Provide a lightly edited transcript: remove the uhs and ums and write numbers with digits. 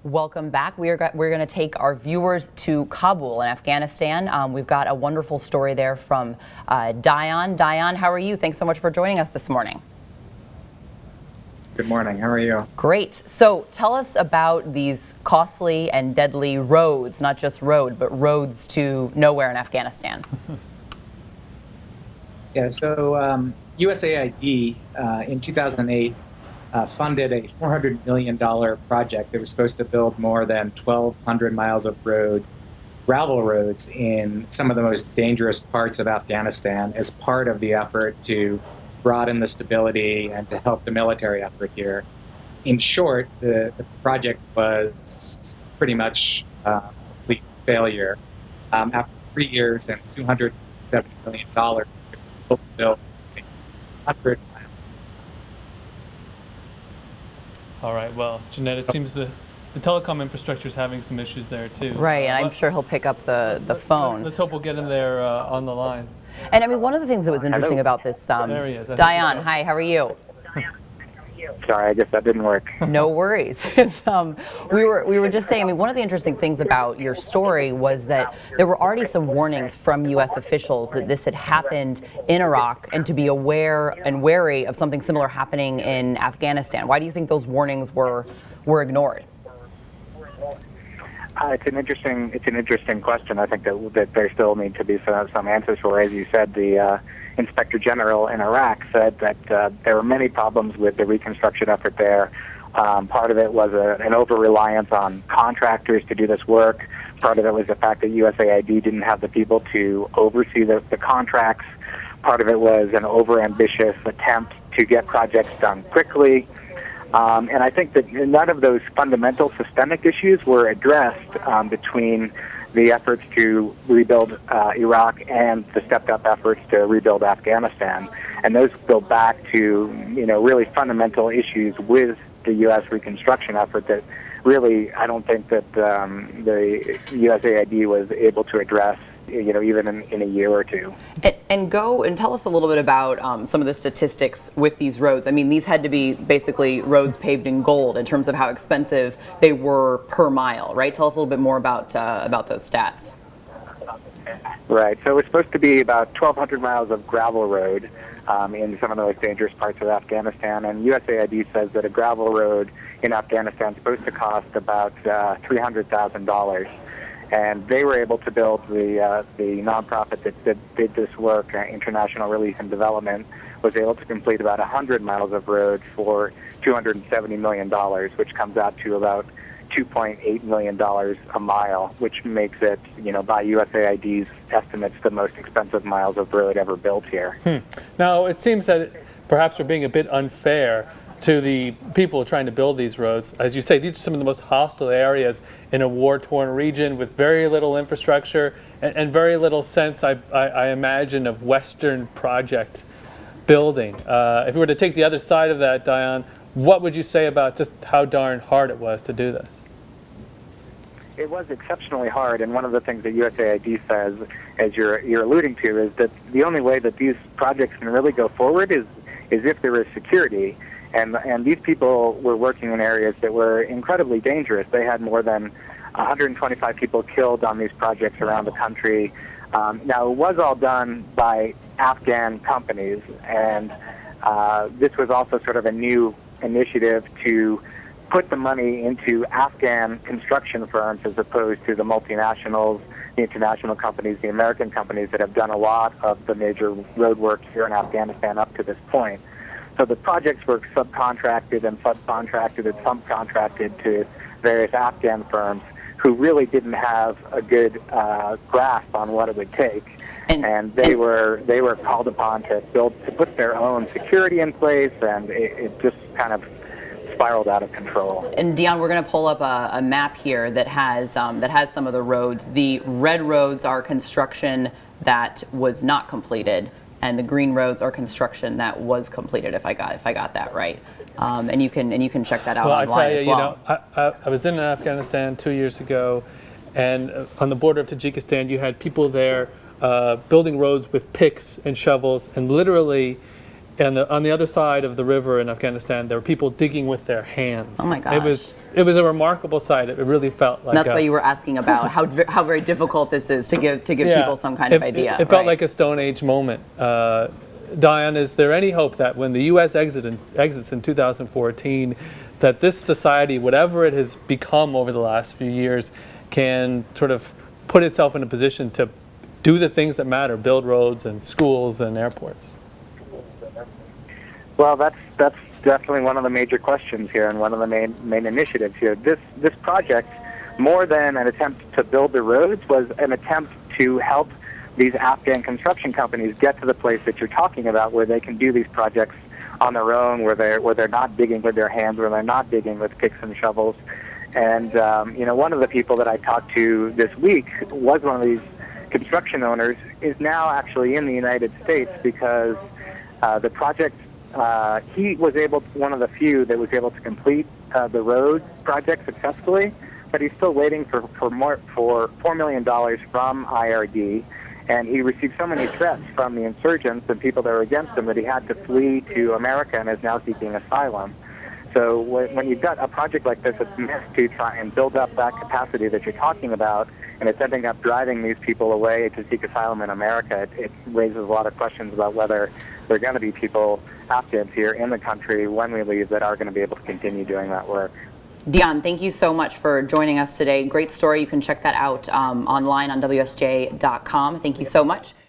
Welcome back. We're going to take our viewers to Kabul in Afghanistan. We've got a wonderful story there from Dion. Dion, how are you? Thanks so much for joining us this morning. Good morning. How are you? Great. So tell us about these costly and deadly roads, not just road, but roads to nowhere in Afghanistan. Yeah, so USAID in 2008 funded a $400 million project that was supposed to build more than 1,200 miles of gravel roads in some of the most dangerous parts of Afghanistan as part of the effort to broaden the stability and to help the military effort here. In short, the project was pretty much a complete failure. After 3 years and $270 million, built 100 miles. All right, well, Jeanette, it seems the telecom infrastructure is having some issues there too. Right, and I'm sure he'll pick up the phone. Let's hope we'll get him there on the line. And I mean, one of the things that was interesting about this, There he is. Dion, hi, how are you? Sorry, I guess that didn't work. No worries. We were just saying, I mean, one of the interesting things about your story was that there were already some warnings from U.S. officials that this had happened in Iraq and to be aware and wary of something similar happening in Afghanistan. Why do you think those warnings were ignored? It's an interesting question. I think that there still need to be some answers for. As you said, the Inspector General in Iraq said that there were many problems with the reconstruction effort there. Part of it was an over-reliance on contractors to do this work. Part of it was the fact that USAID didn't have the people to oversee the contracts. Part of it was an over-ambitious attempt to get projects done quickly. And I think that none of those fundamental systemic issues were addressed between the efforts to rebuild Iraq and the stepped-up efforts to rebuild Afghanistan. And those go back to, really fundamental issues with the U.S. reconstruction effort that really I don't think that the USAID was able to address, even in a year or two. And go and tell us a little bit about some of the statistics with these roads. I mean, these had to be basically roads paved in gold in terms of how expensive they were per mile, right? Tell us a little bit more about those stats. Right. So it's supposed to be about 1,200 miles of gravel road in some of the most dangerous parts of Afghanistan. And USAID says that a gravel road in Afghanistan is supposed to cost about $300,000. And they were able to build the nonprofit that did this work, International Relief and Development, was able to complete about 100 miles of road for $270 million, which comes out to about $2.8 million a mile, which makes it, by USAID's estimates, the most expensive miles of road ever built here. Now, it seems that perhaps we're being a bit unfair to the people trying to build these roads. As you say, these are some of the most hostile areas in a war-torn region with very little infrastructure and very little sense, I imagine, of Western project building. If we were to take the other side of that, Dion, what would you say about just how darn hard it was to do this? It was exceptionally hard, and one of the things that USAID says, as you're alluding to, is that the only way that these projects can really go forward is if there is security. And these people were working in areas that were incredibly dangerous. They had more than 125 people killed on these projects around the country. Now, it was all done by Afghan companies, and this was also sort of a new initiative to put the money into Afghan construction firms as opposed to the multinationals, the international companies, the American companies that have done a lot of the major road work here in Afghanistan up to this point. So the projects were subcontracted and subcontracted to various Afghan firms who really didn't have a good grasp on what it would take. And they were called upon to put their own security in place, and it just kind of spiraled out of control. And Dion, we're going to pull up a map here that has some of the roads. The red roads are construction that was not completed, and the green roads are construction that was completed. If I got that right, and you can check that out online as well. I was in Afghanistan 2 years ago, and on the border of Tajikistan, you had people there building roads with picks and shovels, and literally And on the other side of the river in Afghanistan, there were people digging with their hands. Oh my gosh. It was a remarkable sight. It really felt like that's why you were asking about how very difficult this is to give people some kind of idea. It felt like a Stone Age moment. Diane, is there any hope that when the U.S. exits in 2014, that this society, whatever it has become over the last few years, can sort of put itself in a position to do the things that matter, build roads and schools and airports? Well, that's definitely one of the major questions here, and one of the main initiatives here. This project, more than an attempt to build the roads, was an attempt to help these Afghan construction companies get to the place that you're talking about, where they can do these projects on their own, where they're not digging with their hands, where they're not digging with picks and shovels. And one of the people that I talked to this week was one of these construction owners, is now actually in the United States because the project. He was one of the few that was able to complete the road project successfully, but he's still waiting for $4 million from IRD, and he received so many threats from the insurgents and people that were against him that he had to flee to America and is now seeking asylum. So when you've got a project like this that's meant to try and build up that capacity that you're talking about, and it's ending up driving these people away to seek asylum in America, it raises a lot of questions about whether there are going to be people, Afghans here in the country when we leave, that are going to be able to continue doing that work. Dion, thank you so much for joining us today. Great story. You can check that out online on WSJ.com. Thank you so much.